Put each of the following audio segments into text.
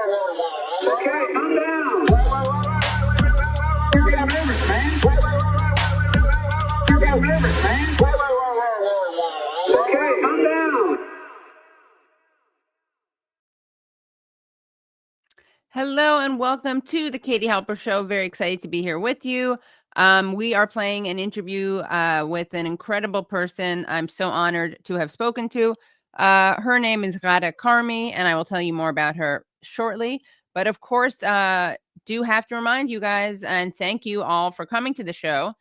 Okay, calm down. You got nervous, man. You got nervous, man. Okay, calm down. Hello and welcome to the Katie Halper Show. Very excited to be here with you. We are playing an interview with an incredible person I'm so honored to have spoken to. Her name is Ghada Karmi, and I will tell you more about her shortly. But of course, do have to remind you guys and thank you all for coming to the show.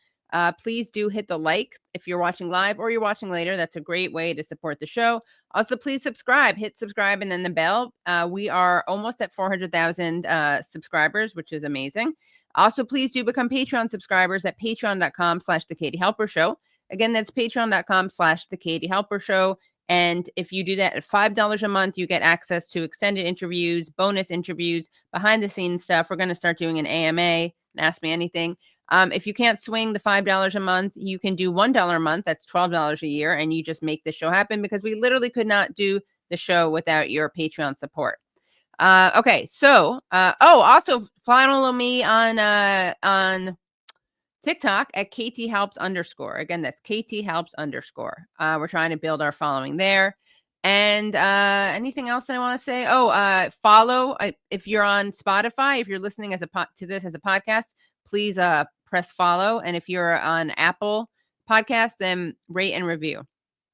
Please do hit the like if you're watching live or you're watching later. That's a great way to support the show. Also, please subscribe. Hit subscribe and then the bell. We are almost at 400,000 subscribers, which is amazing. Also, please do become Patreon subscribers at patreon.com/The Katie Halper Show. Again, that's patreon.com/The Katie Halper Show. And if you do that at $5 a month, you get access to extended interviews, bonus interviews, behind the scenes stuff. We're going to start doing an AMA, and Ask Me Anything. If you can't swing the $5 a month, you can do $1 a month. That's $12 a year. And you just make the show happen because we literally could not do the show without your Patreon support. Okay. So, also follow me on TikTok at KTHelps_. Again, that's KTHelps_. We're trying to build our following there. And anything else I want to say? Follow if you're on Spotify. If you're listening to this as a podcast, please press follow. And if you're on Apple Podcast, then rate and review.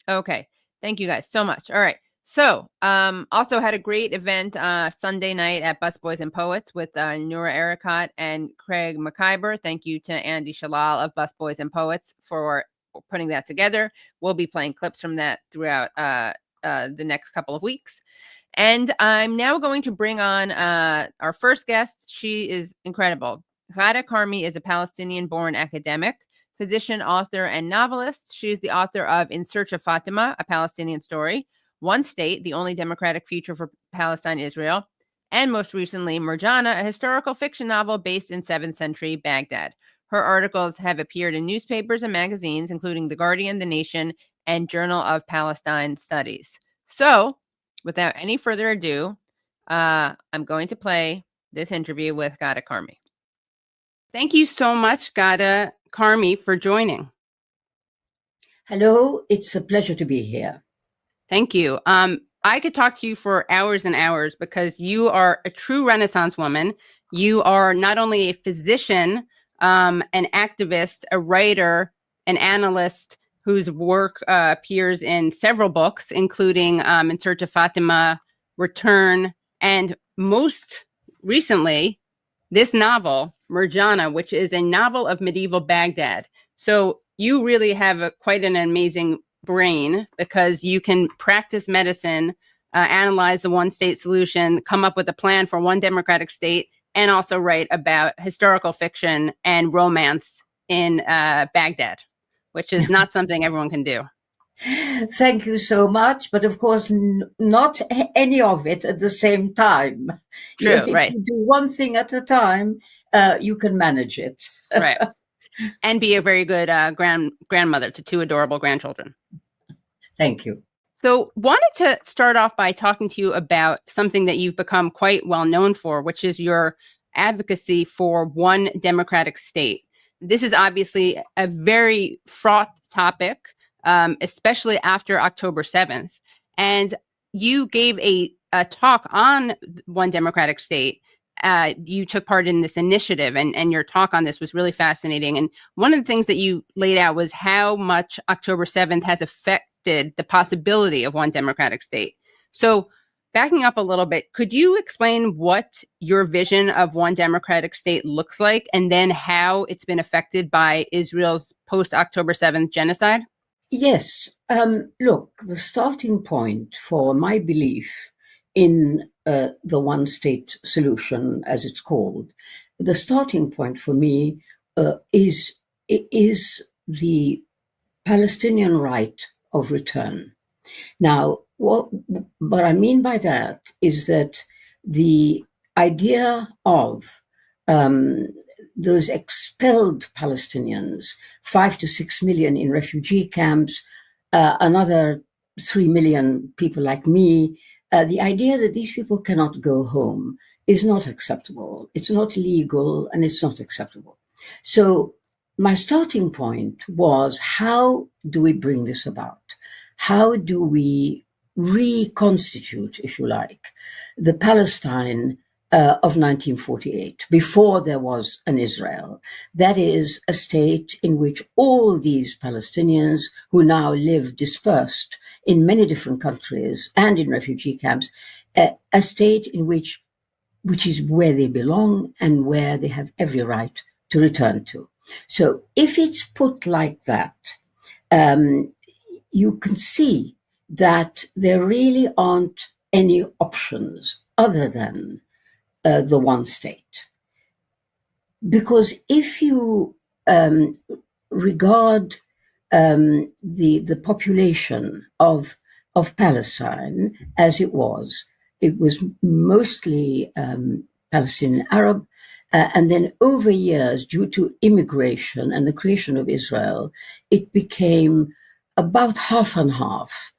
Okay. Thank you guys so much. All right. So also had a great event Sunday night at Busboys and Poets with Noura Ericott and Craig McIver. Thank you to Andy Shalal of Busboys and Poets for putting that together. We'll be playing clips from that throughout the next couple of weeks. And I'm now going to bring on our first guest. She is incredible. Ghada Karmi is a Palestinian-born academic, physician, author, and novelist. She is the author of In Search of Fatima, A Palestinian Story, One State, The Only Democratic Future for Palestine-Israel, and most recently, Murjana, a historical fiction novel based in 7th century Baghdad. Her articles have appeared in newspapers and magazines, including The Guardian, The Nation, and Journal of Palestine Studies. So, without any further ado, I'm going to play this interview with Ghada Karmi. Thank you so much, Ghada Karmi, for joining. Hello, it's a pleasure to be here. Thank you. I could talk to you for hours and hours because you are a true Renaissance woman. You are not only a physician, an activist, a writer, an analyst whose work appears in several books, including In Search of Fatima, Return, and most recently, this novel, Murjana, which is a novel of medieval Baghdad. So you really have quite an amazing brain because you can practice medicine, analyze the one-state solution, come up with a plan for one democratic state, and also write about historical fiction and romance in Baghdad, which is not something everyone can do. Thank you so much. But of course, not any of it at the same time. True, if right. you do one thing at a time, you can manage it. Right. And be a very good grandmother to two adorable grandchildren. Thank you. So wanted to start off by talking to you about something that you've become quite well known for, which is your advocacy for one democratic state. This is obviously a very fraught topic, especially after October 7th. And you gave a talk on one democratic state. You took part in this initiative, and your talk on this was really fascinating. And one of the things that you laid out was how much October 7th has affected the possibility of one democratic state. So backing up a little bit, could you explain what your vision of one democratic state looks like, and then how it's been affected by Israel's post-October 7th genocide? Yes. Look, the starting point for my belief in the one-state solution, as it's called, the starting point for me is the Palestinian right of return. Now, what I mean by that is that the idea of those expelled Palestinians, 5 to 6 million in refugee camps, another 3 million people like me the idea that these people cannot go home is not acceptable. It's not legal and it's not acceptable. So my starting point was, how do we bring this about? How do we reconstitute, if you like, the Palestine of 1948, before there was an Israel? That is a state in which all these Palestinians who now live dispersed in many different countries and in refugee camps, a state in which is where they belong and where they have every right to return to. So if it's put like that, you can see that there really aren't any options other than the one state. Because if you regard the population of Palestine as it was mostly Palestinian Arab, and then over years, due to immigration and the creation of Israel, it became about half and half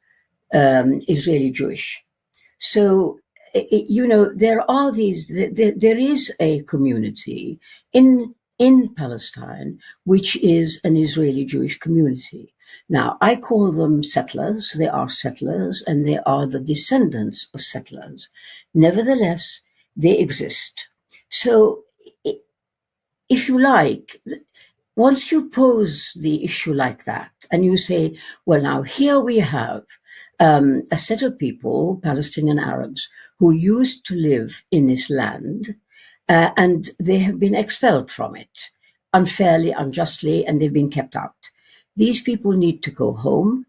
Israeli Jewish. So, there are there is a community in Palestine, which is an Israeli Jewish community. Now, I call them settlers. They are settlers and they are the descendants of settlers. Nevertheless, they exist. So, if you like, once you pose the issue like that and you say, well, now here we have a set of people, Palestinian Arabs, who used to live in this land, and they have been expelled from it unfairly, unjustly, and they've been kept out. These people need to go home.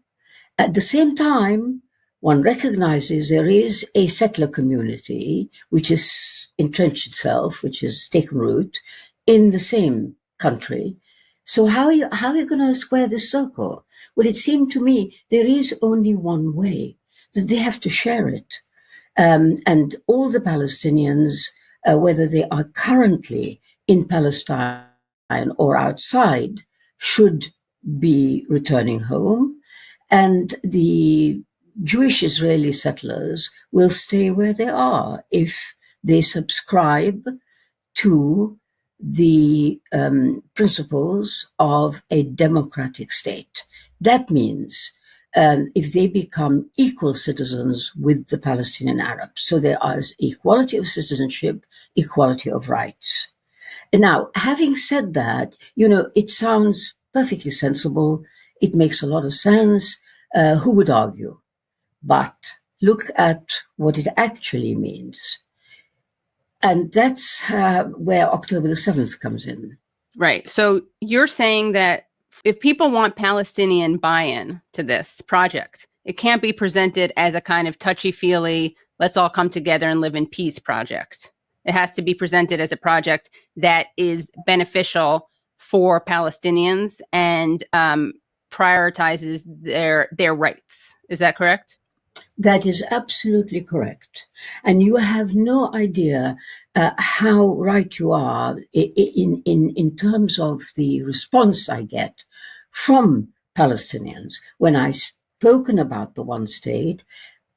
At the same time, one recognizes there is a settler community which has entrenched itself, which has taken root in the same country. So how are you going to square this circle? Well, it seemed to me there is only one way, that they have to share it. And all the Palestinians, whether they are currently in Palestine or outside, should be returning home. And the Jewish Israeli settlers will stay where they are if they subscribe to the principles of a democratic state. That means if they become equal citizens with the Palestinian Arabs. So there is equality of citizenship, equality of rights. And now, having said that, it sounds perfectly sensible. It makes a lot of sense. Who would argue? But look at what it actually means. And that's where October the 7th comes in. Right. So you're saying that if people want Palestinian buy-in to this project, it can't be presented as a kind of touchy-feely, let's all come together and live in peace project. It has to be presented as a project that is beneficial for Palestinians and prioritizes their rights. Is that correct? That is absolutely correct. And you have no idea how right you are in terms of the response I get from Palestinians. When I've spoken about the one state,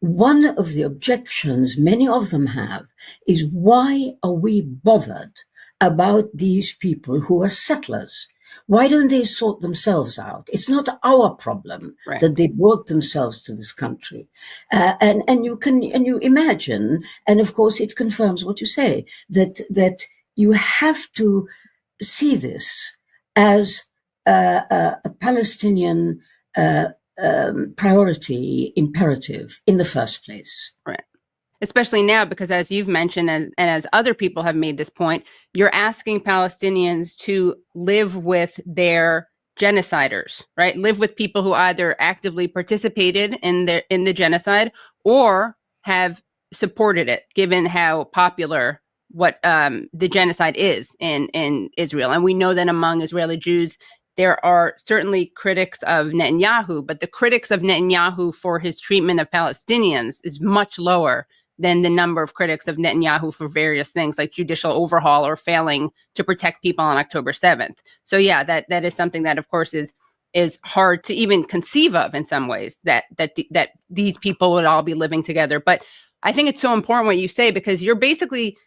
one of the objections many of them have is, why are we bothered about these people who are settlers? Why don't they sort themselves out? It's not our problem that they brought themselves to this country. And you imagine, and of course it confirms what you say, that you have to see this as a Palestinian priority imperative in the first place. Right. Especially now, because as you've mentioned, and as other people have made this point, you're asking Palestinians to live with their genociders, right? Live with people who either actively participated in the genocide or have supported it, given how popular what the genocide is in Israel. And we know that among Israeli Jews, there are certainly critics of Netanyahu, but the critics of Netanyahu for his treatment of Palestinians is much lower than the number of critics of Netanyahu for various things like judicial overhaul or failing to protect people on October 7th. So yeah, that is something that, of course, is hard to even conceive of in some ways, that these people would all be living together. But I think it's so important what you say, because you're basically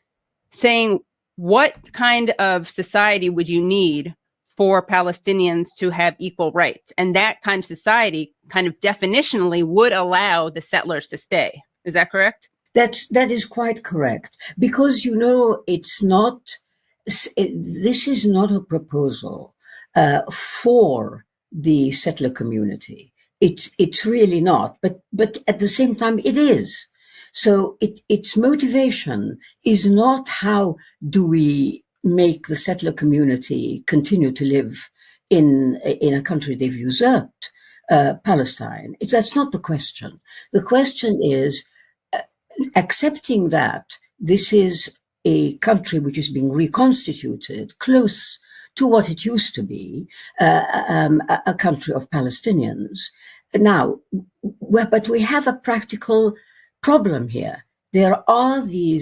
saying, what kind of society would you need for Palestinians to have equal rights? And that kind of society kind of definitionally would allow the settlers to stay. Is that correct? That is quite correct, because it's not. This is not a proposal for the settler community. It's really not. But at the same time, it is. So its motivation is not how do we make the settler community continue to live in a country they've usurped, Palestine. That's not the question. The question is accepting that this is a country which is being reconstituted close to what it used to be, a country of Palestinians. Now, but we have a practical problem here. There are there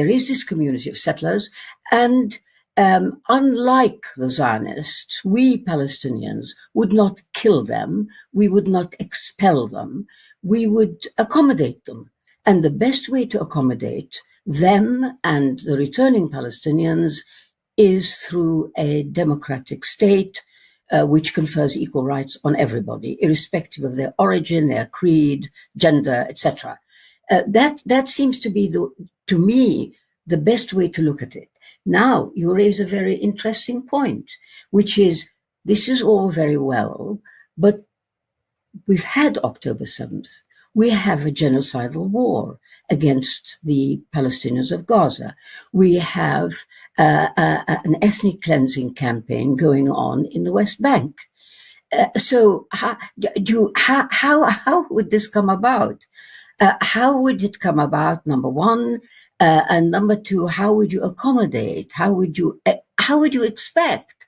is this community of settlers, and unlike the Zionists, we Palestinians would not kill them, we would not expel them, we would accommodate them. And the best way to accommodate them and the returning Palestinians is through a democratic state which confers equal rights on everybody, irrespective of their origin, their creed, gender, etc. That seems to be, to me, the best way to look at it. Now, you raise a very interesting point, which is, this is all very well, but we've had October 7th. We have a genocidal war against the Palestinians of Gaza. We have an ethnic cleansing campaign going on in the West Bank. So how would this come about? How would it come about, number one? And number two, how would you accommodate? How would you expect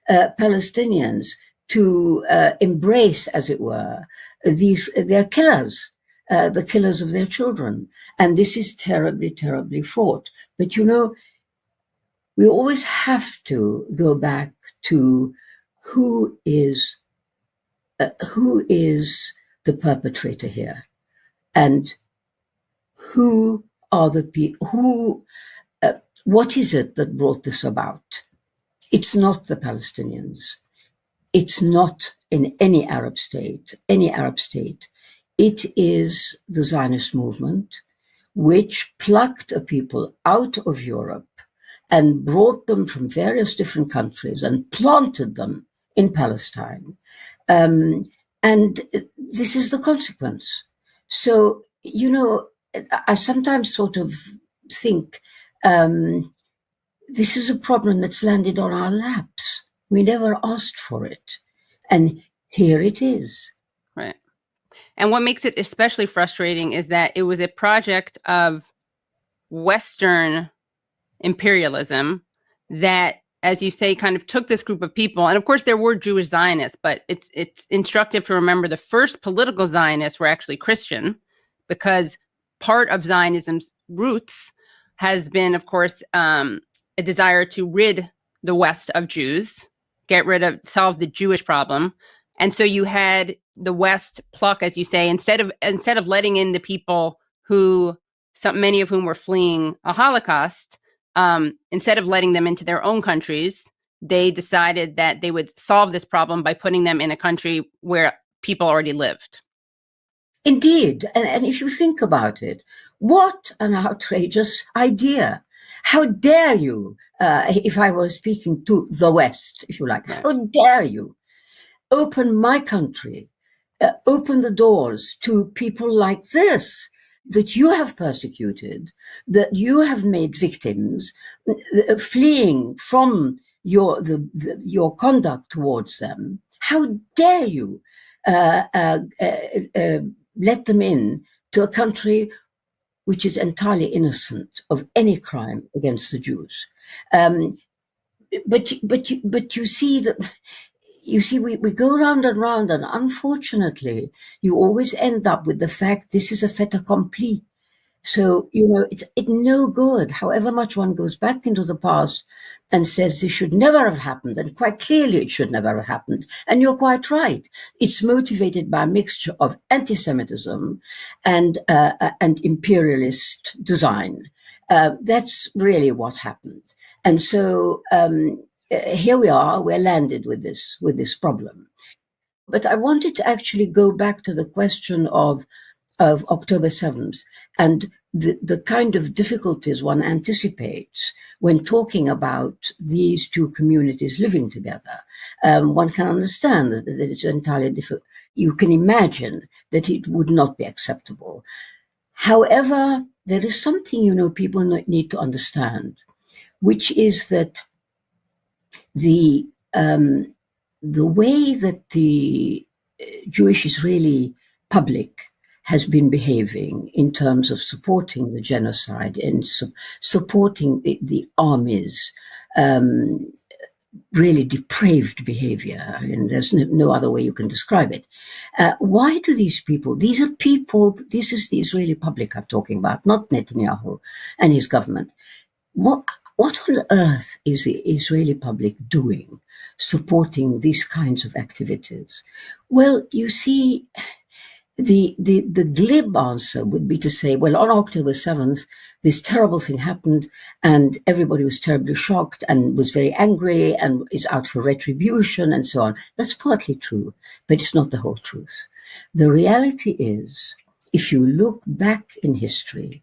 Palestinians to embrace, as it were, their killers, the killers of their children? And this is terribly, terribly fraught. But we always have to go back to who is the perpetrator here, and who are the people, what is it that brought this about? It's not the Palestinians. It's not in any Arab state. It is the Zionist movement, which plucked a people out of Europe and brought them from various different countries and planted them in Palestine. And this is the consequence. So, I sometimes sort of think this is a problem that's landed on our laps. We never asked for it. And here it is. Right. And what makes it especially frustrating is that it was a project of Western imperialism that, as you say, kind of took this group of people. And of course, there were Jewish Zionists, but it's instructive to remember the first political Zionists were actually Christian, because part of Zionism's roots has been, of course, a desire to rid the West of Jews, solve the Jewish problem. And so you had the West pluck, as you say, instead of letting in the people many of whom were fleeing a Holocaust, instead of letting them into their own countries, they decided that they would solve this problem by putting them in a country where people already lived. Indeed. And if you think about it, what an outrageous idea. How dare you, if I were speaking to the West, if you like, how dare you open my country, open the doors to people like this, that you have persecuted, that you have made victims, fleeing from your conduct towards them. How dare you let them in to a country which is entirely innocent of any crime against the Jews? But you see that. You see, we go round and round, and unfortunately, you always end up with the fact this is a fait accompli. So, it's no good, however much one goes back into the past and says this should never have happened, and quite clearly it should never have happened. And you're quite right. It's motivated by a mixture of anti-Semitism and imperialist design. That's really what happened. And so here we are, we're landed with this problem. But I wanted to actually go back to the question of October 7th and the kind of difficulties one anticipates when talking about these two communities living together. One can understand that it's entirely different. You can imagine that it would not be acceptable. However, there is something, people need to understand, which is that the way that the Jewish Israeli public has been behaving in terms of supporting the genocide and supporting the army's really depraved behavior, and there's no other way you can describe it. Why do these people, this is the Israeli public I'm talking about, not Netanyahu and his government. What on earth is the Israeli public doing supporting these kinds of activities? Well, you see, the glib answer would be to say, well, on October 7th, this terrible thing happened and everybody was terribly shocked and was very angry and is out for retribution and so on. That's partly true, but it's not the whole truth. The reality is, if you look back in history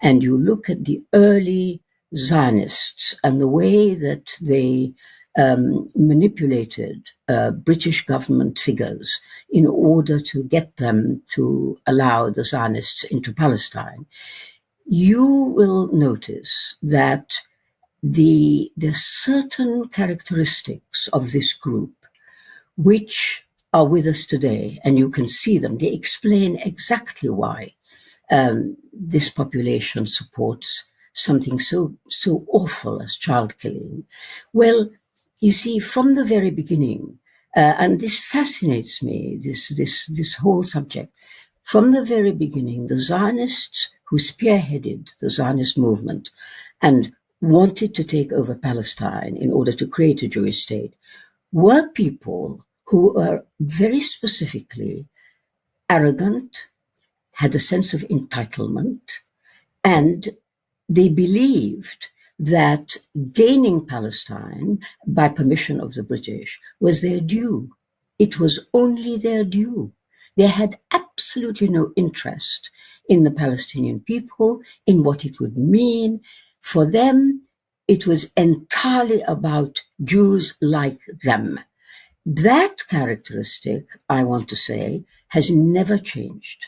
and you look at the early Zionists and the way that they manipulated British government figures in order to get them to allow the Zionists into Palestine, you will notice that there's certain characteristics of this group which are with us today, and you can see them. They explain exactly why this population supports something so awful as child killing. Well, you see, from the very beginning, and this fascinates me, this whole subject, from the very beginning, the Zionists who spearheaded the Zionist movement and wanted to take over Palestine in order to create a Jewish state were people who were very specifically arrogant, had a sense of entitlement, and they believed that gaining Palestine by permission of the British was their due. It was only their due. They had absolutely no interest in the Palestinian people, in what it would mean. For them, it was entirely about Jews like them. That characteristic, I want to say, has never changed.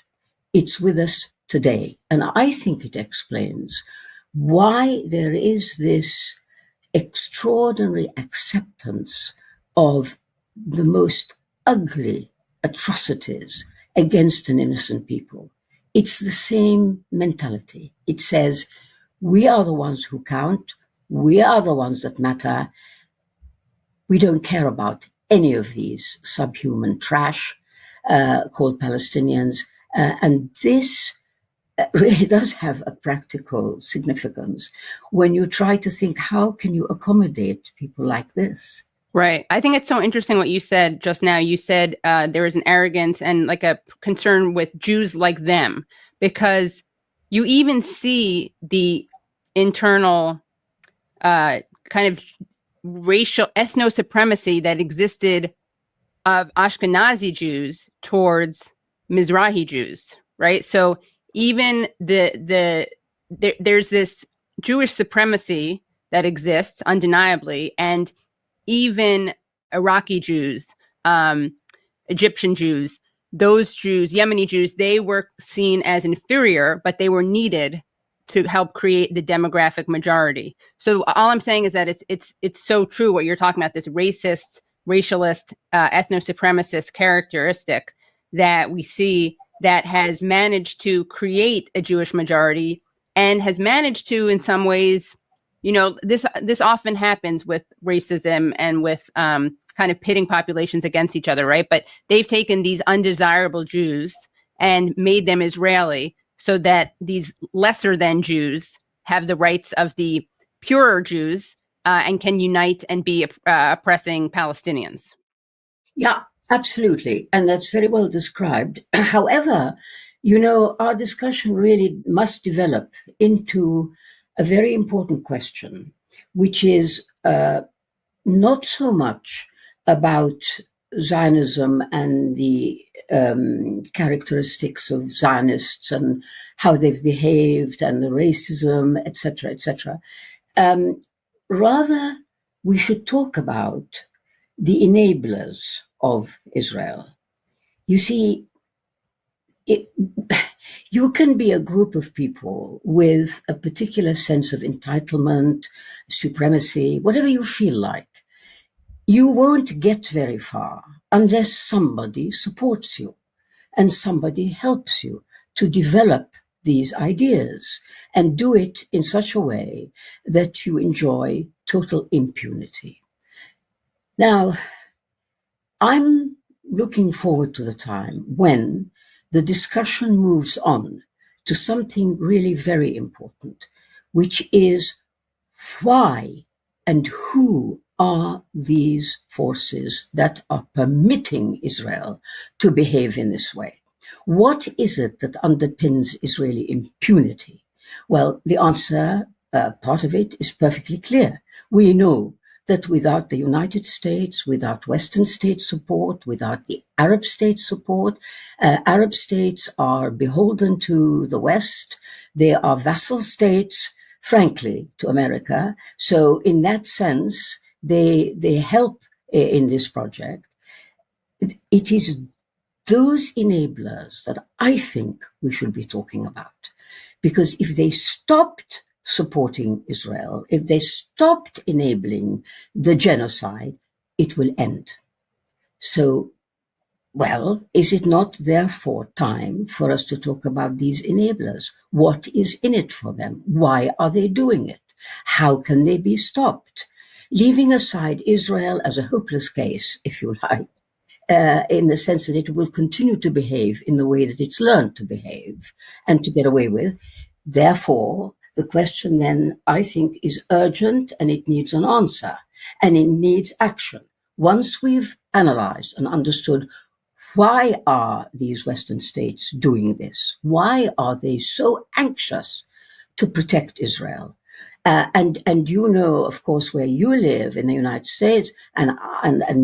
It's with us today. And I think it explains why there is this extraordinary acceptance of the most ugly atrocities against an innocent people. It's the same mentality. It says, we are the ones who count. We are the ones that matter. We don't care about any of these subhuman trash called Palestinians. And this really does have a practical significance when you try to think, how can you accommodate people like this? Right. I think it's so interesting what you said just now. You said there is an arrogance and like a concern with Jews like them, because you even see the internal kind of racial ethno-supremacy that existed of Ashkenazi Jews towards Mizrahi Jews, right? So even there's this Jewish supremacy that exists undeniably, and even Iraqi Jews, Egyptian Jews, those Jews, Yemeni Jews, they were seen as inferior, but they were needed to help create the demographic majority. So all I'm saying is that it's so true what you're talking about, this racist, racialist, ethno-supremacist characteristic that we see that has managed to create a Jewish majority and has managed to, in some ways, this often happens with racism and with kind of pitting populations against each other, right? But they've taken these undesirable Jews and made them Israeli so that these lesser than Jews have the rights of the purer Jews and can unite and be oppressing Palestinians. Yeah, absolutely. And that's very well described. However, our discussion really must develop into a very important question, which is not so much about Zionism and the characteristics of Zionists and how they've behaved and the racism, etc., etc. Rather, we should talk about the enablers of Israel. You see, you can be a group of people with a particular sense of entitlement, supremacy, whatever you feel like. You won't get very far unless somebody supports you and somebody helps you to develop these ideas and do it in such a way that you enjoy total impunity. Now, I'm looking forward to the time when the discussion moves on to something really very important, which is why and who are these forces that are permitting Israel to behave in this way? What is it that underpins Israeli impunity? Well, the answer, part of it, is perfectly clear. We know that without the United States, without Western state support, without the Arab state support, Arab states are beholden to the West. They are vassal states, frankly, to America. So in that sense, they help in this project. It is those enablers that I think we should be talking about. Because if they stopped supporting Israel, if they stopped enabling the genocide, it will end. So, well, is it not therefore time for us to talk about these enablers? What is in it for them? Why are they doing it? How can they be stopped? Leaving aside Israel as a hopeless case, if you like, in the sense that it will continue to behave in the way that it's learned to behave and to get away with. Therefore, the question then, I think, is urgent and it needs an answer and it needs action. Once we've analyzed and understood why are these Western states doing this? Why are they so anxious to protect Israel? And of course, where you live in the United States and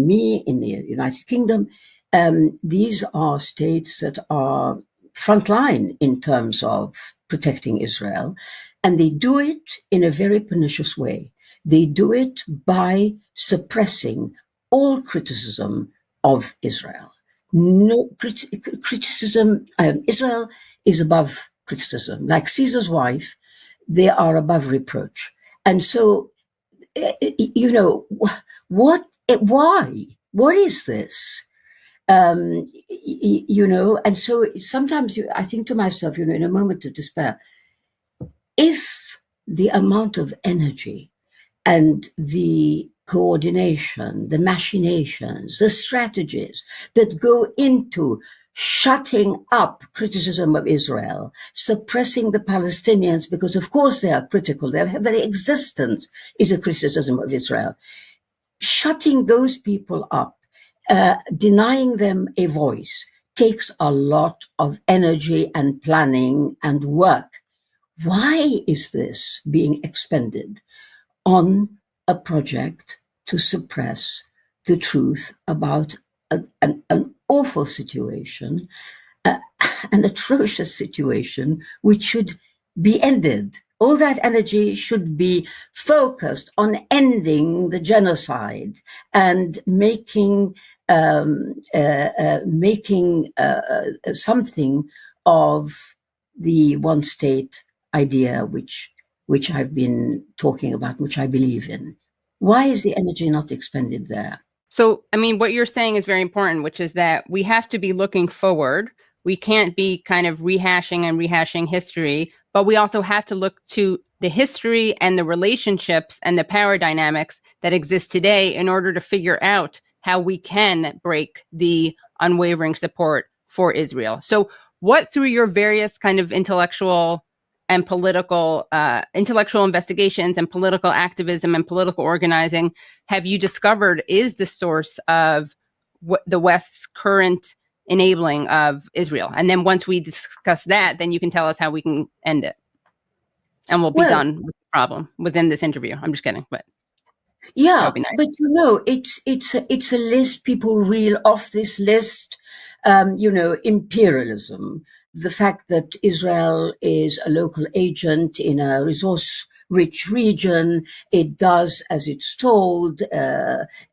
me in the United Kingdom, these are states that are frontline in terms of protecting Israel. And they do it in a very pernicious way. They do it by suppressing all criticism of Israel. No criticism, Israel is above criticism. Like Caesar's wife, they are above reproach. And so, why? What is this? And so sometimes I think to myself, in a moment of despair, if the amount of energy and the coordination, the machinations, the strategies that go into shutting up criticism of Israel, suppressing the Palestinians, because of course they are critical, their very existence is a criticism of Israel, shutting those people up, denying them a voice, takes a lot of energy and planning and work. Why is this being expended on a project to suppress the truth about an awful situation, an atrocious situation, which should be ended? All that energy should be focused on ending the genocide and making something of the one state idea which I've been talking about, which I believe in. Why is the energy not expended there? So, what you're saying is very important, which is that we have to be looking forward. We can't be kind of rehashing history, but we also have to look to the history and the relationships and the power dynamics that exist today in order to figure out how we can break the unwavering support for Israel. So what through your various kind of intellectual and political intellectual investigations and political activism and political organizing have you discovered is the source of the West's current enabling of Israel? And then once we discuss that, then you can tell us how we can end it. And we'll be done with the problem within this interview. I'm just kidding, but yeah, that would be nice. But it's a list. People reel off this list. Imperialism, the fact that Israel is a local agent in a resource-rich region. It does as it's told.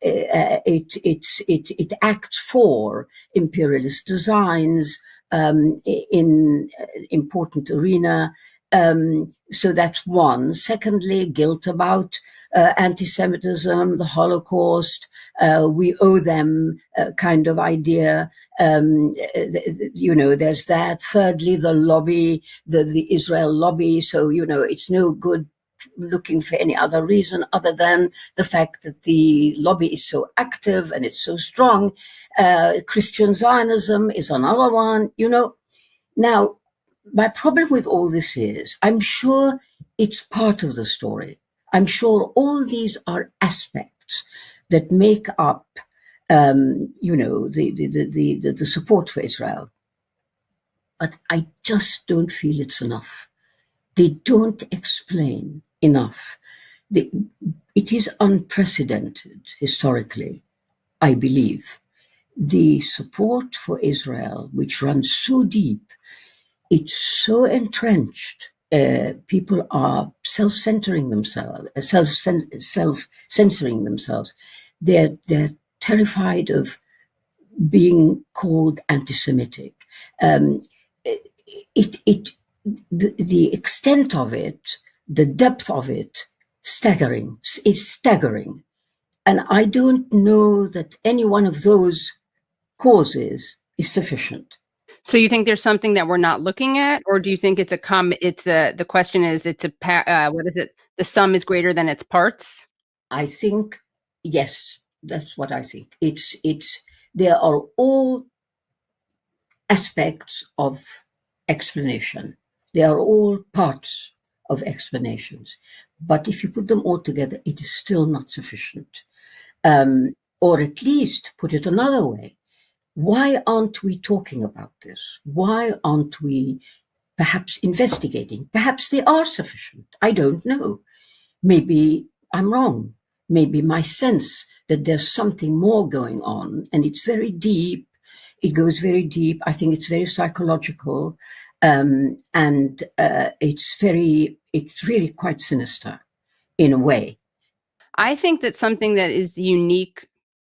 It acts for imperialist designs in important arena. So that's one. Secondly, guilt about anti-Semitism, the Holocaust. We owe them kind of idea. There's that. Thirdly, the lobby, the Israel lobby. So, it's no good looking for any other reason other than the fact that the lobby is so active and it's so strong. Christian Zionism is another one, Now, my problem with all this is, I'm sure it's part of the story. I'm sure all these are aspects that make up, the support for Israel. But I just don't feel it's enough. They don't explain enough. It is unprecedented historically, I believe. The support for Israel, which runs so deep, it's so entrenched. People are self-censoring themselves. They're terrified of being called anti-Semitic. The extent of it, the depth of it, is staggering. And I don't know that any one of those causes is sufficient. So you think there's something that we're not looking at, or do you think it's the question is what is it? The sum is greater than its parts? I think, yes, that's what I think. There are all aspects of explanation. They are all parts of explanations. But if you put them all together, it is still not sufficient. Or at least, put it another way, why aren't we talking about this? Why aren't we perhaps investigating? Perhaps they are sufficient. I don't know. Maybe I'm wrong. Maybe my sense that there's something more going on, and it's very deep. It goes very deep. I think it's very psychological, and it's really quite sinister in a way. I think that something that is unique,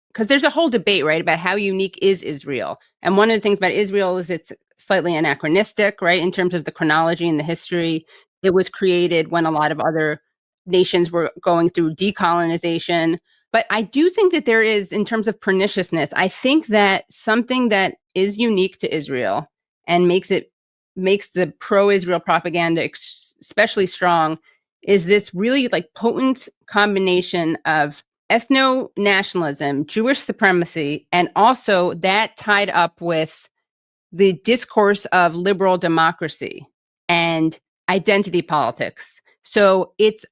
because there's a whole debate, right, about how unique is Israel. And one of the things about Israel is it's slightly anachronistic, right, in terms of the chronology and the history. It was created when a lot of other nations were going through decolonization. But I do think that there is, in terms of perniciousness, I think that something that is unique to Israel and makes the pro-Israel propaganda especially strong is this really potent combination of ethno-nationalism, Jewish supremacy, and also that tied up with the discourse of liberal democracy and identity politics. So it's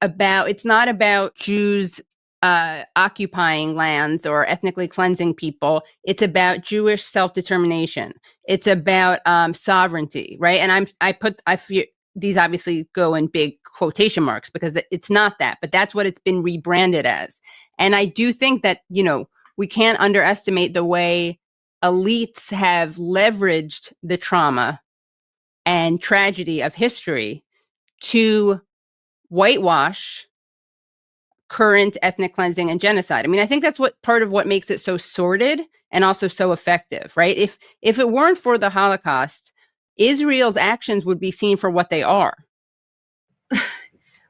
not about Jews occupying lands or ethnically cleansing people. It's about Jewish self-determination. It's about sovereignty, right? And I feel these obviously go in big quotation marks because it's not that, but that's what it's been rebranded as. And I do think that, we can't underestimate the way elites have leveraged the trauma and tragedy of history to whitewash current ethnic cleansing and genocide. I mean, I think that's part of what makes it so sordid and also so effective, right? If it weren't for the Holocaust, Israel's actions would be seen for what they are.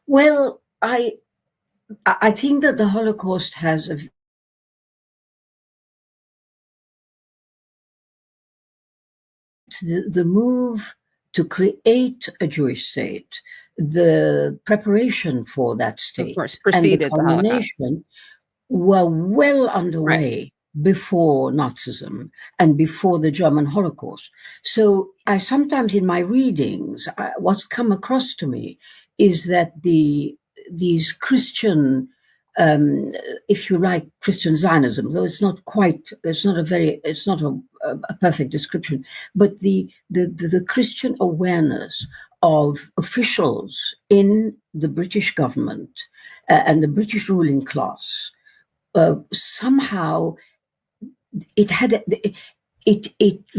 Well, I think that the Holocaust has the move to create a Jewish state, the preparation for that state, of course, and the preceded the Holocaust. culmination were well underway before Nazism and before the German Holocaust. So I sometimes in my readings, what's come across to me is that these Christian, if you like, Christian Zionism, though it's not a perfect description, but the Christian awareness of officials in the British government and the British ruling class, somehow it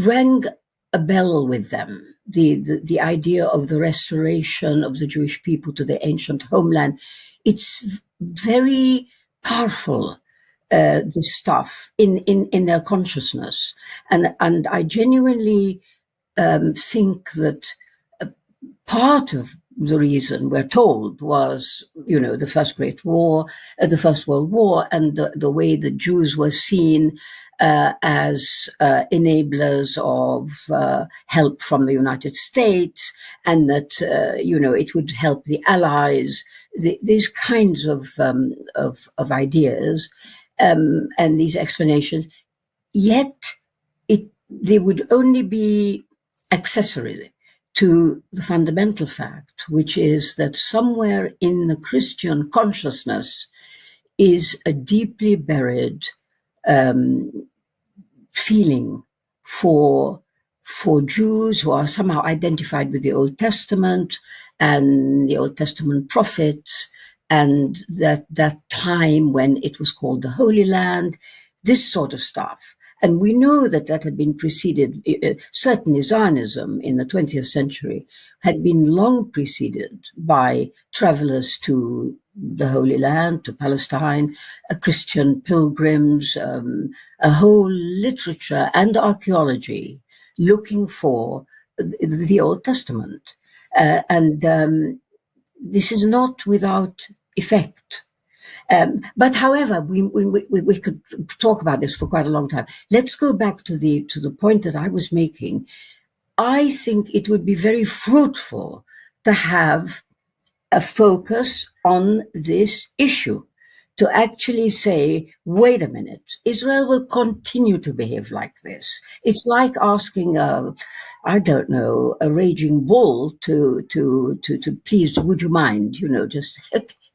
rang a bell with them. The idea of the restoration of the Jewish people to the ancient homeland, it's very powerful. This stuff in their consciousness, and I genuinely think that part of the reason we're told was, the First World War, and the way the Jews were seen as enablers of help from the United States, and that it would help the Allies. These kinds of ideas and these explanations, yet they would only be accessory to the fundamental fact, which is that somewhere in the Christian consciousness is a deeply buried feeling for Jews who are somehow identified with the Old Testament and the Old Testament prophets, and that time when it was called the Holy Land, this sort of stuff. And we know that had been preceded, certainly Zionism in the 20th century had been long preceded by travelers to the Holy Land, to Palestine, Christian pilgrims, a whole literature and archaeology looking for the Old Testament. And this is not without effect. But however, we could talk about this for quite a long time. Let's go back to the point that I was making. I think it would be very fruitful to have a focus on this issue, to actually say, wait a minute, Israel will continue to behave like this. It's like asking a raging bull to please, would you mind, just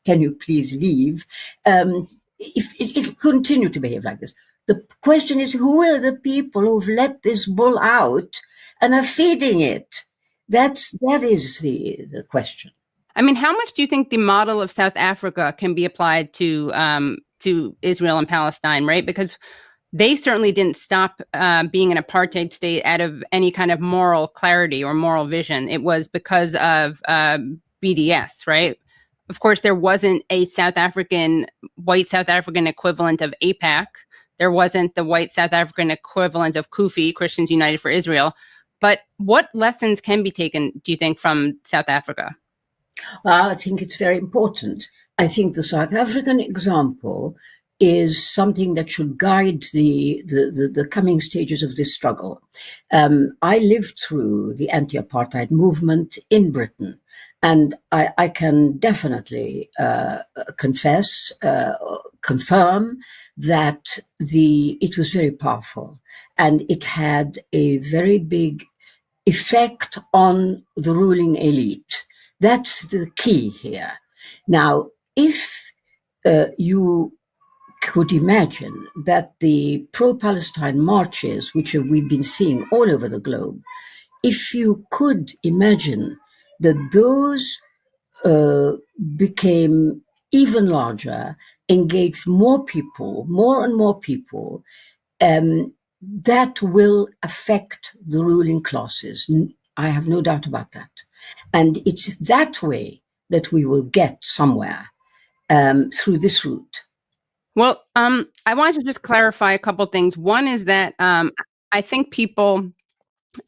can you please leave? If it continue to behave like this. The question is, who are the people who've let this bull out and are feeding it? That is the question. I mean, how much do you think the model of South Africa can be applied to Israel and Palestine, right? Because they certainly didn't stop being an apartheid state out of any kind of moral clarity or moral vision. It was because of BDS, right? Of course, there wasn't a white South African equivalent of AIPAC. There wasn't the white South African equivalent of CUFI, Christians United for Israel. But what lessons can be taken, do you think, from South Africa? Well, I think it's very important. I think the South African example is something that should guide the coming stages of this struggle. I lived through the anti-apartheid movement in Britain, and I can definitely confirm that it was very powerful, and it had a very big effect on the ruling elite. That's the key here. Now, if you could imagine that the pro-Palestine marches, which we've been seeing all over the globe, if you could imagine that those became even larger, engaged more and more people, that will affect the ruling classes. I have no doubt about that. And it's that way that we will get somewhere through this route. Well, I wanted to just clarify a couple things. One is that I think people,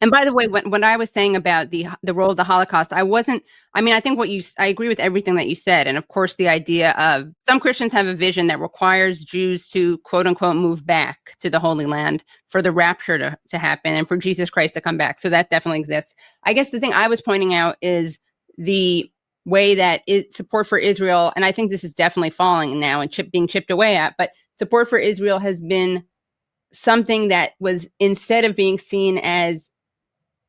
and by the way, when I was saying about the role of the Holocaust, I think I agree with everything that you said. And of course, the idea of some Christians have a vision that requires Jews to, quote unquote, move back to the Holy Land for the rapture to happen and for Jesus Christ to come back. So that definitely exists. I guess the thing I was pointing out is the way that support for Israel, and I think this is definitely falling now and being chipped away at, but support for Israel has been something that was, instead of being seen as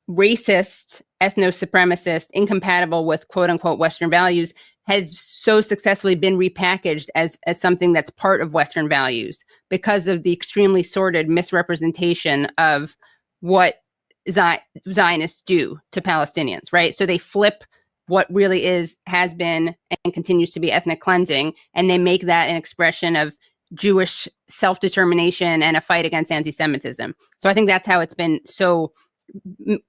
racist, ethno-supremacist, incompatible with quote unquote Western values, has so successfully been repackaged as something that's part of Western values because of the extremely sordid misrepresentation of what Zionists do to Palestinians, right? So they flip what really has been and continues to be ethnic cleansing, and they make that an expression of Jewish self-determination and a fight against anti-Semitism. So I think that's how it's been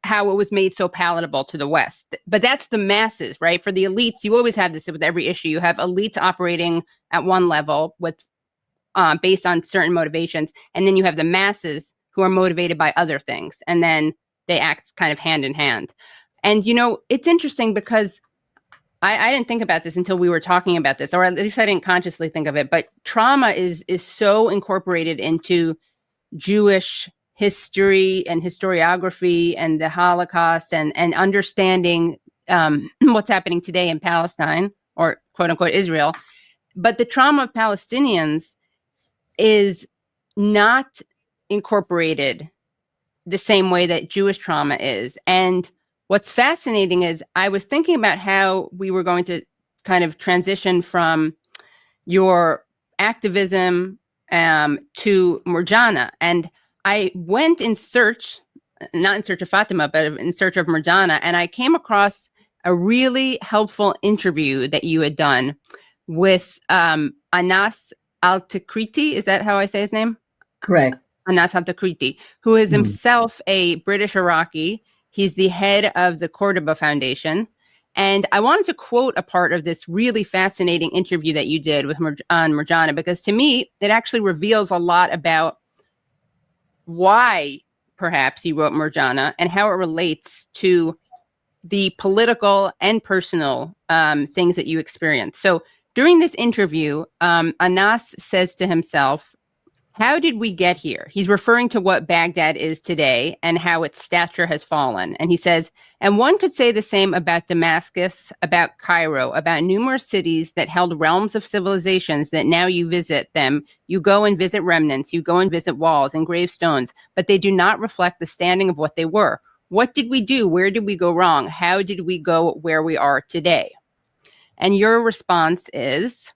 how it was made so palatable to the West. But that's the masses, right? For the elites, you always have this with every issue. You have elites operating at one level with based on certain motivations, and then you have the masses who are motivated by other things, and then they act kind of hand in hand. And, it's interesting because I didn't think about this until we were talking about this, or at least I didn't consciously think of it, but trauma is so incorporated into Jewish history and historiography and the Holocaust and understanding what's happening today in Palestine, or quote unquote Israel. But the trauma of Palestinians is not incorporated the same way that Jewish trauma is. And what's fascinating is I was thinking about how we were going to kind of transition from your activism to Murjana. And I went not in search of Fatima, but in search of Murjana. And I came across a really helpful interview that you had done with Anas Al-Takriti. Is that how I say his name? Correct. Anas Al-Takriti, who is himself a British Iraqi. He's the head of the Cordoba Foundation. And I wanted to quote a part of this really fascinating interview that you did on Murjana, because to me, it actually reveals a lot about why perhaps you wrote Murjana and how it relates to the political and personal things that you experienced. So during this interview, Anas says to himself, "How did we get here?" He's referring to what Baghdad is today and how its stature has fallen. And he says, "And one could say the same about Damascus, about Cairo, about numerous cities that held realms of civilizations that now you visit them. You go and visit remnants, you go and visit walls and gravestones, but they do not reflect the standing of what they were. What did we do? Where did we go wrong? How did we go where we are today?" And your response is,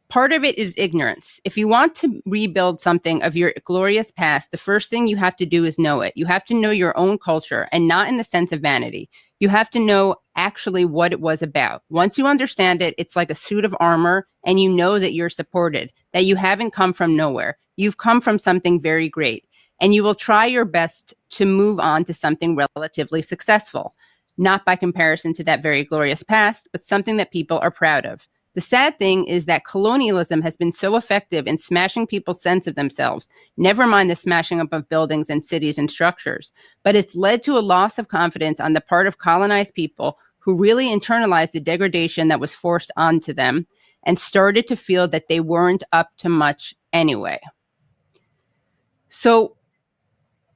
"Part of it is ignorance. If you want to rebuild something of your glorious past, the first thing you have to do is know it. You have to know your own culture, and not in the sense of vanity. You have to know actually what it was about. Once you understand it, it's like a suit of armor, and you know that you're supported, that you haven't come from nowhere. You've come from something very great, and you will try your best to move on to something relatively successful, not by comparison to that very glorious past, but something that people are proud of. The sad thing is that colonialism has been so effective in smashing people's sense of themselves, never mind the smashing up of buildings and cities and structures, but it's led to a loss of confidence on the part of colonized people who really internalized the degradation that was forced onto them and started to feel that they weren't up to much anyway." So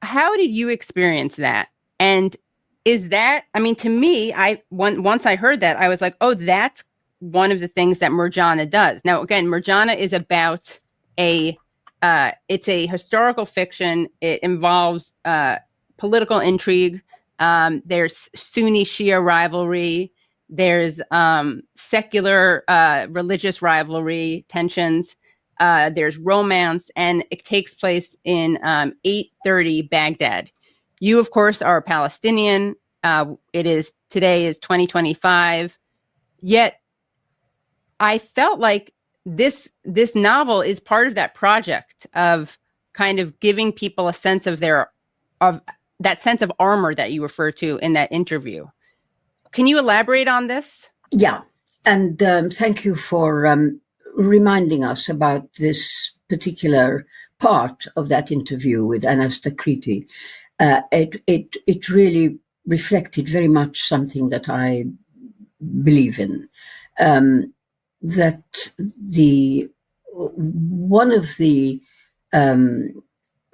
how did you experience that? And is that, to me, once I heard that, I was like, oh, that's one of the things that Murjana does. Now, again, Murjana is about it's a historical fiction. It involves political intrigue. There's Sunni Shia rivalry. There's secular religious rivalry, tensions. There's romance, and it takes place in 830 Baghdad. You, of course, are Palestinian. Today is 2025. Yet I felt like this novel is part of that project of kind of giving people a sense of that sense of armor that you refer to in that interview. Can you elaborate on this? Yeah, and thank you for reminding us about this particular part of that interview with Anas Takriti. It really reflected very much something that I believe in. That one of the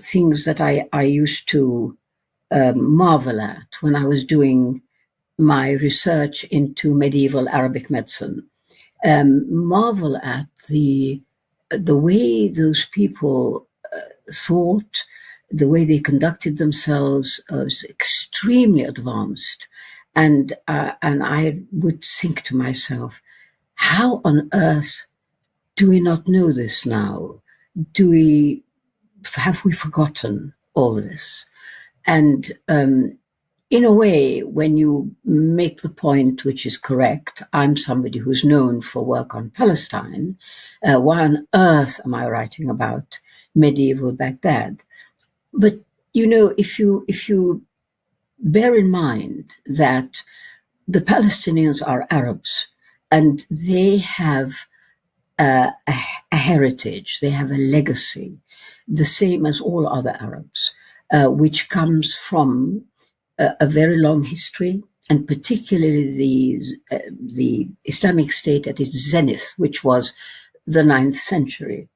things that I used to marvel at when I was doing my research into medieval Arabic medicine, marvel at the way those people thought, the way they conducted themselves was extremely advanced. And I would think to myself, how on earth do we not know this now? Have we forgotten all this? And in a way, when you make the point, which is correct, I'm somebody who's known for work on Palestine. Why on earth am I writing about medieval Baghdad? But if you bear in mind that the Palestinians are Arabs and they have a heritage, they have a legacy, the same as all other Arabs, which comes from a very long history, and particularly the Islamic State at its zenith, which was the 9th century.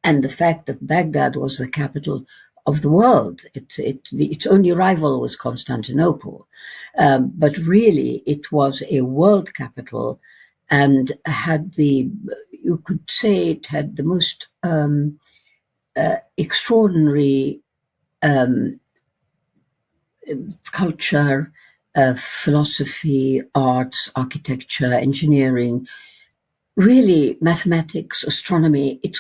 And the fact that Baghdad was the capital of the world. Its only rival was Constantinople. But really, it was a world capital and you could say it had the most extraordinary culture, philosophy, arts, architecture, engineering, really mathematics, astronomy. It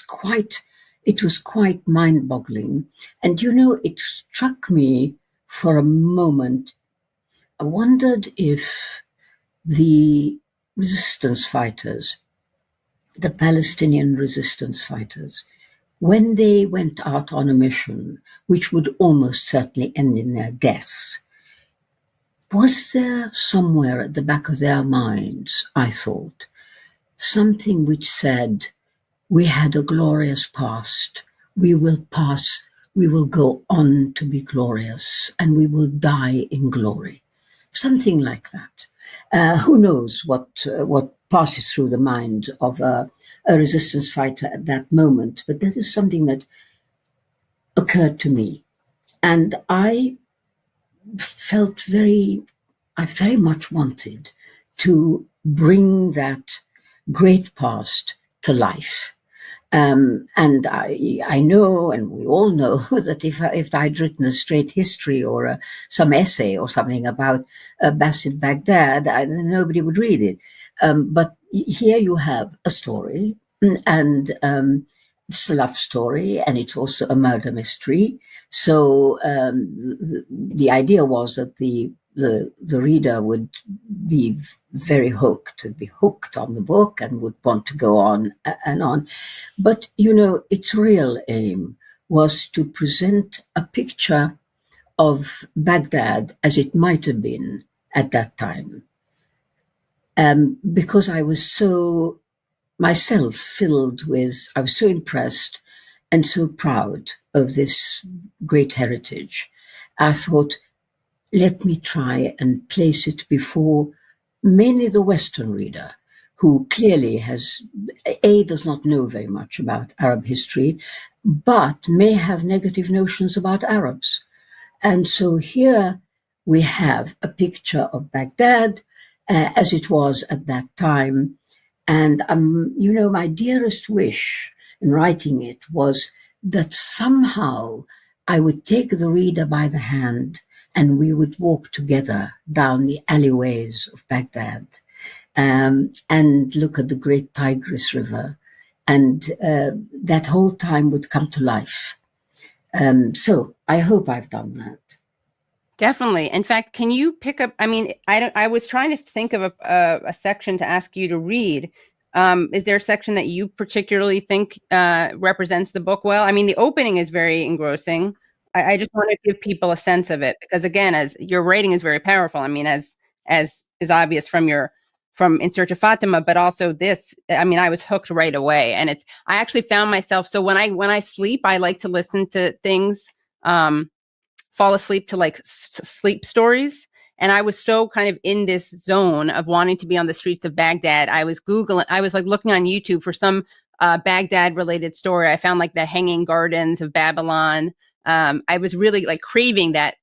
was quite mind-boggling. And it struck me for a moment. I wondered if the resistance fighters, the Palestinian resistance fighters, when they went out on a mission, which would almost certainly end in their deaths, was there somewhere at the back of their minds, I thought, something which said, we had a glorious past, we will go on to be glorious, and we will die in glory. Something like that. Who knows what passes through the mind of a resistance fighter at that moment, but that is something that occurred to me. And I very much wanted to bring that great past to life. And I know, and we all know, that if I'd written a straight history or some essay or something about Basit Baghdad, nobody would read it. But here you have a story, and it's a love story, and it's also a murder mystery. So the idea was that the reader would be very hooked, would be hooked on the book and would want to go on and on. But, its real aim was to present a picture of Baghdad as it might have been at that time. Because I was so myself I was so impressed and so proud of this great heritage. I thought, let me try and place it before mainly the Western reader, who clearly does not know very much about Arab history, but may have negative notions about Arabs. And so here we have a picture of Baghdad as it was at that time. And, my dearest wish in writing it was that somehow I would take the reader by the hand and we would walk together down the alleyways of Baghdad and look at the great Tigris River. And that whole time would come to life. So I hope I've done that. Definitely. In fact, can you pick up, I was trying to think of a section to ask you to read. Is there a section that you particularly think represents the book well? The opening is very engrossing. I just want to give people a sense of it because, again, as your writing is very powerful. As is obvious from In Search of Fatima, but also this. I was hooked right away, and I actually found myself. So when I sleep, I like to listen to things, fall asleep to like sleep stories, and I was so kind of in this zone of wanting to be on the streets of Baghdad. I was looking on YouTube for some Baghdad related story. I found like the Hanging Gardens of Babylon. I was really like craving that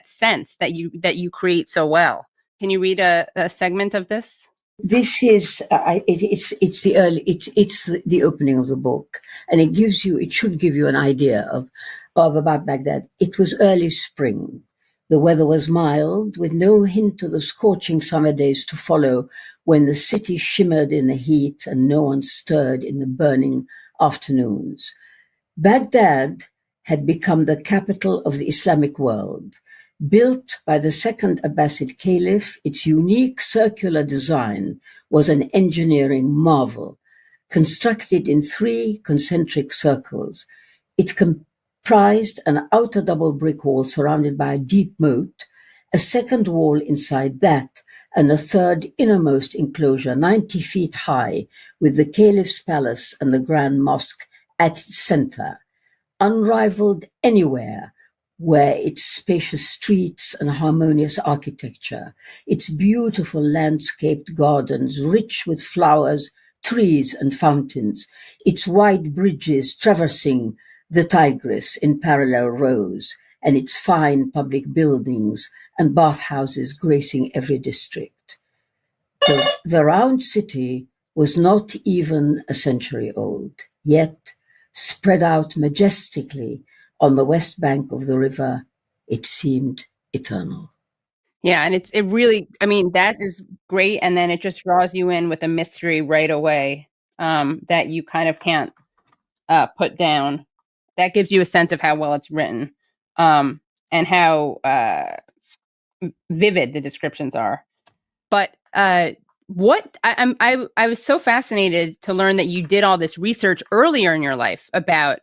sense that you create so well. Can you read a segment of this? This is it's the early it's the opening of the book, and it should give you an idea of about Baghdad. It was early spring. The weather was mild, with no hint of the scorching summer days to follow, when the city shimmered in the heat and no one stirred in the burning afternoons. Baghdad had become the capital of the Islamic world. Built by the second Abbasid Caliph, its unique circular design was an engineering marvel. Constructed in 3 concentric circles, it comprised an outer double brick wall surrounded by a deep moat, a second wall inside that, and a third innermost enclosure 90 feet high, with the Caliph's palace and the Grand Mosque at its center. Unrivaled anywhere were its spacious streets and harmonious architecture, its beautiful landscaped gardens rich with flowers, trees, and fountains, its wide bridges traversing the Tigris in parallel rows, and its fine public buildings and bathhouses gracing every district. The round city was not even a century old, yet spread out majestically on the west bank of the river, it seemed eternal. Yeah, and it really, I mean, that is great, and then it just draws you in with a mystery right away, that you kind of can't put down. That gives you a sense of how well it's written, and how vivid the descriptions are. But what I was so fascinated to learn that you did all this research earlier in your life about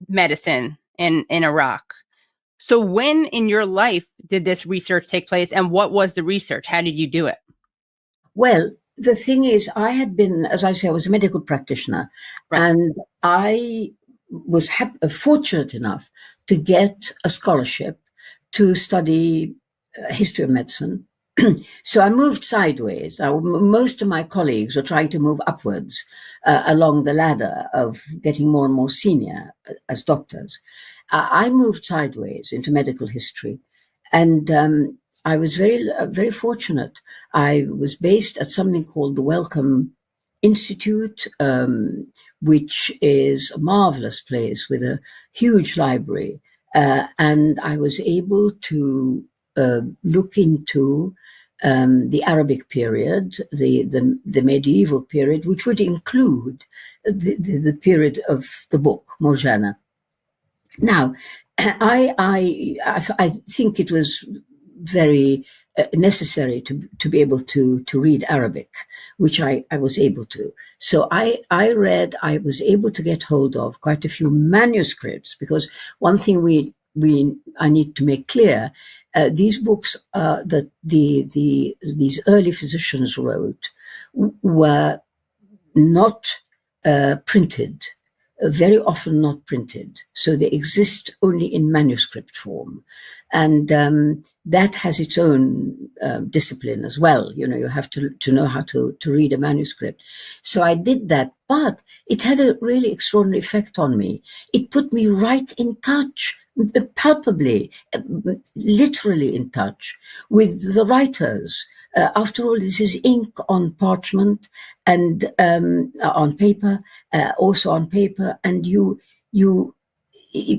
medicine in Iraq. So when in your life did this research take place, and what was the research? How did you do it? Well, the thing is, I had been, as I say, I was a medical practitioner, Right. and I was fortunate enough to get a scholarship to study history of medicine. So I moved sideways. Most of my colleagues were trying to move upwards along the ladder of getting more and more senior as doctors. I moved sideways into medical history, and I was very fortunate. I was based at something called the Wellcome Institute, which is a marvelous place with a huge library, and I was able to look into the Arabic period, the medieval period, which would include the period of the book Murjana. Now, I think it was very necessary to be able to read Arabic, which I was able to. So I was able to get hold of quite a few manuscripts, because one thing I need to make clear, these books that these early physicians wrote were not printed, very often not printed. So they exist only in manuscript form. And that has its own discipline as well. You know, you have to know how to read a manuscript. So I did that, but it had a really extraordinary effect on me. It put me right in touch, palpably, literally in touch with the writers. After all, this is ink on parchment and on paper, also on paper, and you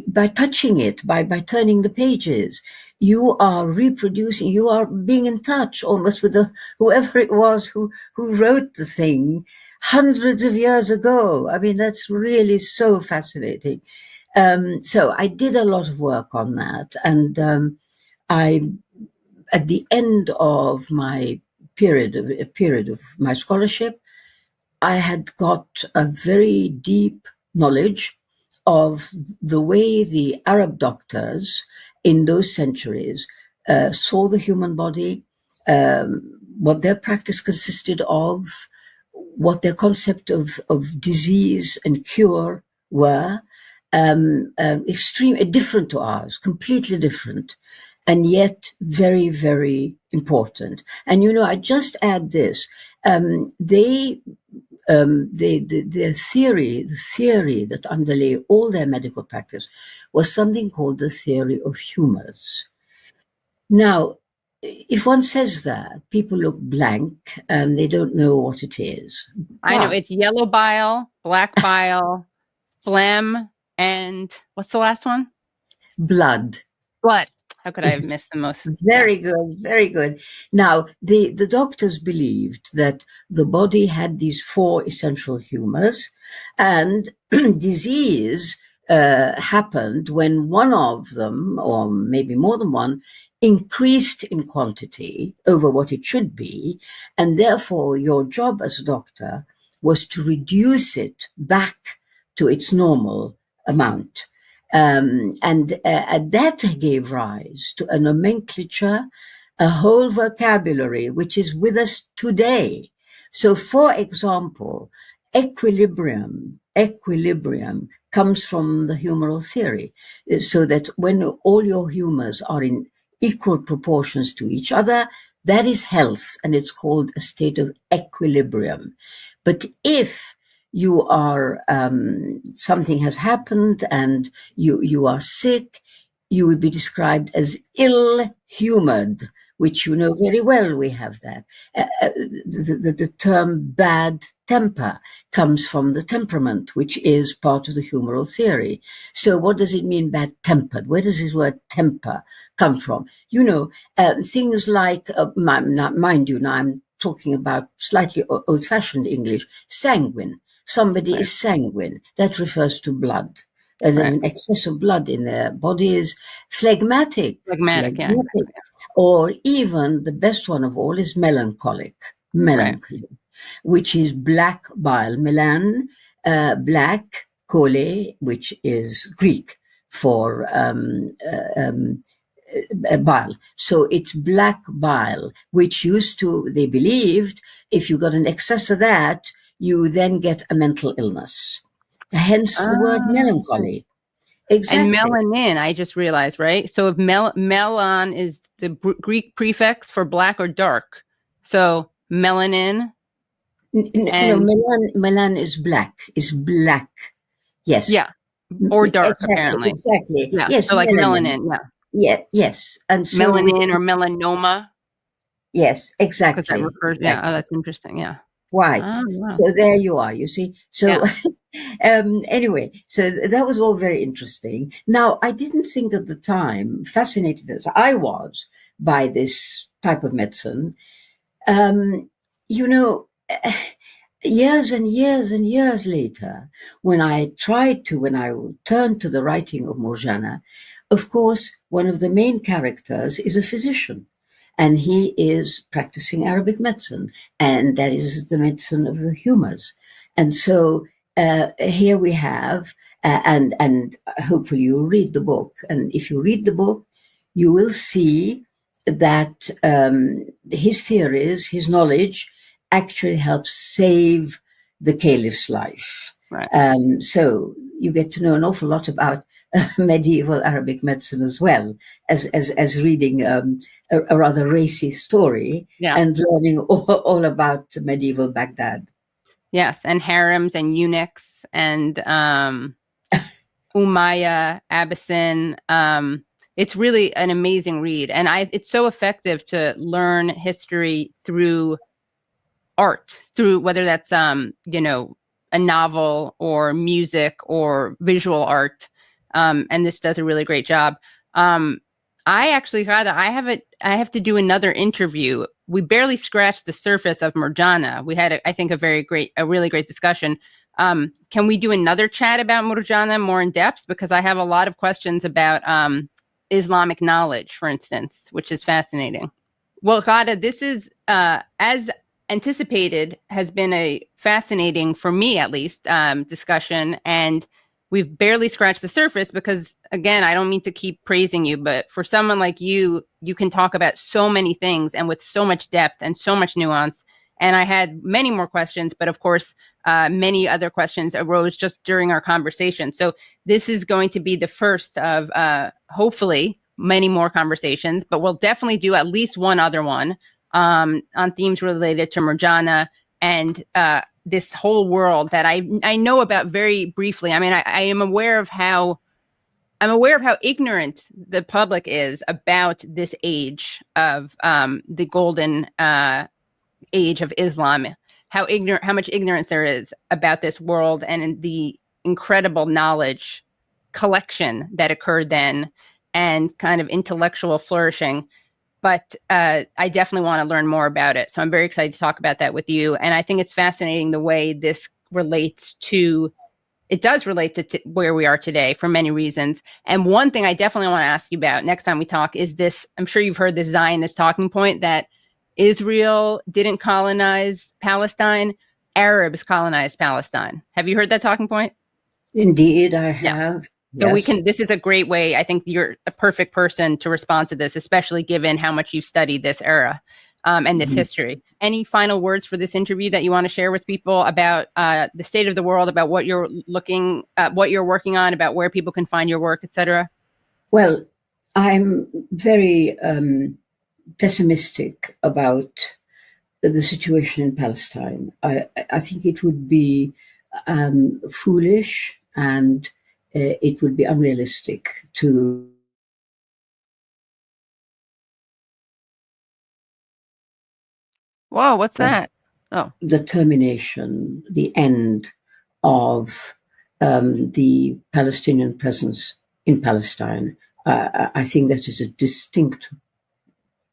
by touching it, by turning the pages, you are reproducing, you are being in touch almost with whoever it was who wrote the thing hundreds of years ago. I mean, that's really so fascinating. So I did a lot of work on that, and at the end of my period of my scholarship, I had got a very deep knowledge of the way the Arab doctors in those centuries saw the human body, what their practice consisted of, what their concept of disease and cure were, extremely different to ours, completely different, and yet very, very important. And, you know, I just add this, the theory that underlay all their medical practice was something called the theory of humors. Now, if one says that, people look blank and they don't know what it is. I know But it's yellow bile, black bile, phlegm, and what's the last one? blood. Blood. How could I have Yes. missed the most? Very good, very good. Now, the doctors believed that the body had these four essential humors, and disease happened when one of them, or maybe more than one, increased in quantity over what it should be, and therefore your job as a doctor was to reduce it back to its normal amount. And that gave rise to a nomenclature, a whole vocabulary, which is with us today. So, for example, equilibrium comes from the humoral theory, so that when all your humors are in equal proportions to each other, that is health, and it's called a state of equilibrium. But if you are something has happened and you are sick, you would be described as ill-humored, which you know very well. We have that. The term bad temper comes from the temperament, which is part of the humoral theory. So what does it mean, bad tempered? Where does this word temper come from? You know, things like, mind you, now I'm talking about slightly old-fashioned English, sanguine. Somebody is sanguine. That refers to blood. There's an excess of blood in their body. Is phlegmatic. Phlegmatic, yeah. Or even the best one of all is melancholic. Melancholy, which is black bile. Melan, black, chole, which is Greek for bile. So it's black bile, which they believed, if you got an excess of that, you then get a mental illness. Hence the word melancholy. Exactly. And melanin, I just realized, right? So if melan is the Greek prefix for black or dark. So melanin. No, melan is black. Yes. Yeah. Or dark, exactly, apparently. Exactly. Yeah. Yes. So like melanin, yeah. Yeah. Yes. And so melanin or melanoma. Yes, exactly. Because that refers. Yeah. Oh, that's interesting. Yeah. Right. Oh, wow. So there you are, you see. So anyway, so that was all very interesting. Now, I didn't think at the time, fascinated as I was by this type of medicine, you know, years and years and years later, when I turned to the writing of Murjana, of course, one of the main characters is a physician. And he is practicing Arabic medicine, and that is the medicine of the humors. And so here we have, and hopefully you'll read the book. And if you read the book, you will see that his theories, his knowledge, actually helps save the caliph's life. Right. So you get to know an awful lot about medieval Arabic medicine as well as reading a rather racy story and learning all about medieval Baghdad. Yes, and harems and eunuchs and Umayya, Abyssine. It's really an amazing read, and it's so effective to learn history through art, through whether that's a novel or music or visual art. And this does a really great job. I actually got I have to do another interview. We barely scratched the surface of Murjana. We had, I think, a really great discussion. Can we do another chat about Murjana more in depth? Because I have a lot of questions about Islamic knowledge, for instance, which is fascinating. Well, Ghada, this is, as anticipated, has been a fascinating, for me at least, discussion. And we've barely scratched the surface because, again, I don't mean to keep praising you, but for someone like you, you can talk about so many things and with so much depth and so much nuance. And I had many more questions, but of course, many other questions arose just during our conversation. So this is going to be the first of, hopefully, many more conversations, but we'll definitely do at least one other one on themes related to Murjana and this whole world that I know about very briefly. I mean, I am aware of how I'm aware of how ignorant the public is about this age of the golden age of Islam, how much ignorance there is about this world and the incredible knowledge collection that occurred then and kind of intellectual flourishing. But I definitely want to learn more about it. So I'm very excited to talk about that with you. And I think it's fascinating the way this relates to, it does relate to where we are today for many reasons. And one thing I definitely want to ask you about next time we talk is this, I'm sure you've heard this Zionist talking point that Israel didn't colonize Palestine, Arabs colonized Palestine. Have you heard that talking point? Indeed, I have. So Yes. we can, this is a great way. I think you're a perfect person to respond to this, especially given how much you've studied this era and this history. Any final words for this interview that you want to share with people about the state of the world, about what you're looking at, what you're working on, about where people can find your work, etc.? Well, I'm very pessimistic about the situation in Palestine. I think it would be foolish and it would be unrealistic to Whoa, what's that? Oh, the termination, the end of the Palestinian presence in Palestine. I think that is a distinct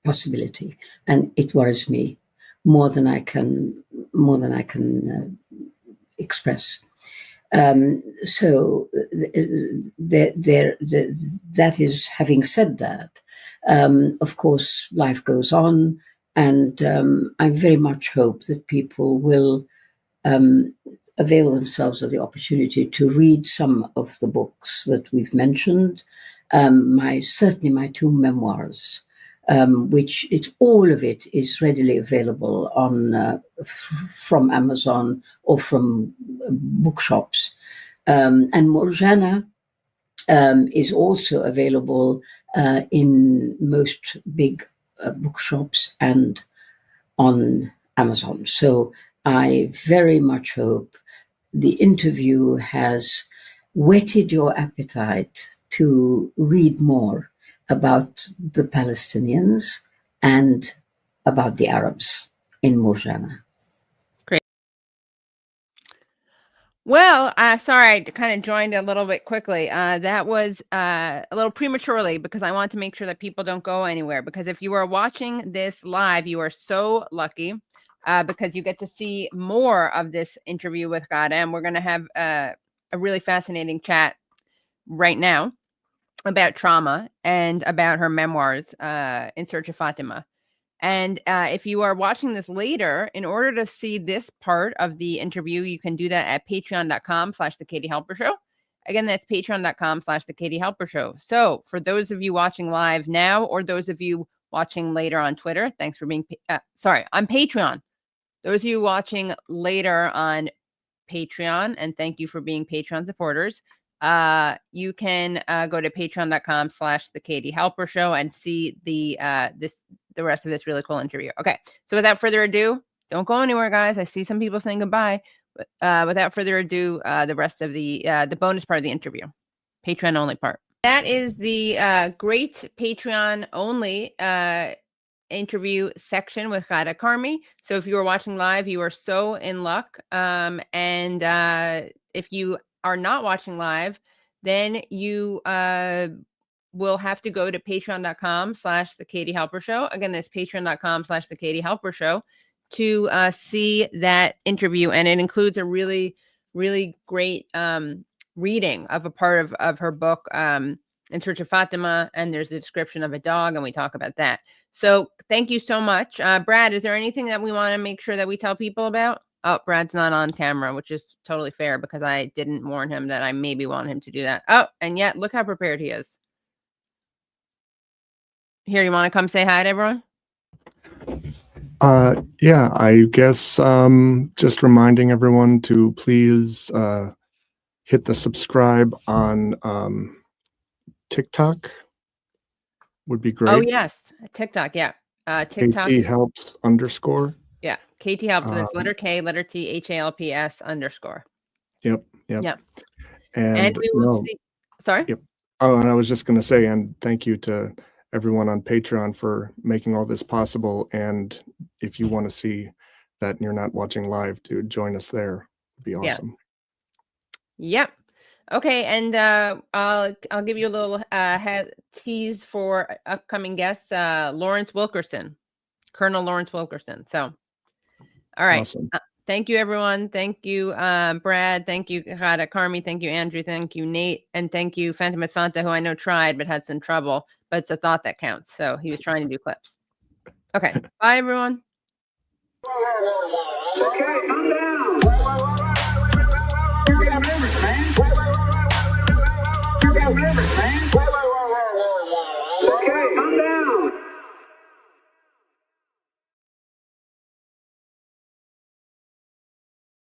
possibility, and it worries me more than I can express. So that is, having said that, of course, life goes on, and I very much hope that people will avail themselves of the opportunity to read some of the books that we've mentioned. Certainly my two memoirs, which all of it is readily available on from Amazon or from bookshops. And Murjana is also available in most big bookshops and on Amazon. So I very much hope the interview has whetted your appetite to read more about the Palestinians and about the Arabs in Murjana. great. Well, sorry, I kind of joined a little bit quickly. That was a little prematurely because I want to make sure that people don't go anywhere. Because if you are watching this live, you are so lucky because you get to see more of this interview with Ghada. And we're going to have a really fascinating chat right now about trauma and about her memoirs, In Search of Fatima. And if you are watching this later, in order to see this part of the interview, you can do that at patreon.com/The Katie Halper Show. Again, that's patreon.com/The Katie Halper Show. So for those of you watching live now, or those of you watching later on Twitter, thanks for being, on Patreon. Those of you watching later on Patreon, and thank you for being Patreon supporters. You can go to patreon.com/The Katie Halper Show and see the rest of this really cool interview. Okay, so without further ado, don't go anywhere, guys. I see some people saying goodbye. But without further ado, the rest of the bonus part of the interview, Patreon only part. That is the great Patreon only interview section with Ghada Karmi. So if you are watching live, you are so in luck. And if you are not watching live, then you will have to go to patreon.com/The Katie Halper Show. Again, that's patreon.com/The Katie Halper Show to see that interview. And it includes a really, really great reading of a part of her book, In Search of Fatima. And there's a description of a dog, and we talk about that. So thank you so much. Brad, is there anything that we want to make sure that we tell people about? Oh, Brad's not on camera, which is totally fair because I didn't warn him that I maybe want him to do that. Oh, and yet look how prepared he is. Here, you want to come say hi to everyone? Yeah, I guess just reminding everyone to please hit the subscribe on TikTok would be great. Oh, yes. TikTok, yeah. TikTok. KT helps _. Yeah, KT helps. So that's letter K, letter T, HALPS _. Yep. Yep. And we will see. Sorry? Yep. Oh, and I was just going to say, and thank you to everyone on Patreon for making all this possible. And if you want to see that and you're not watching live, to join us there. It'd be Yeah. awesome. Yep. Okay, and I'll give you a little tease for upcoming guests. Lawrence Wilkerson, Colonel Lawrence Wilkerson. So, all right. Awesome. Thank you, everyone. Thank you, Brad. Thank you, Ghada Karmi. Thank you, Andrew. Thank you, Nate. And thank you, Phantom Fanta, who I know tried but had some trouble. But it's a thought that counts. So he was trying to do clips. Okay. Bye, everyone. Okay, calm down.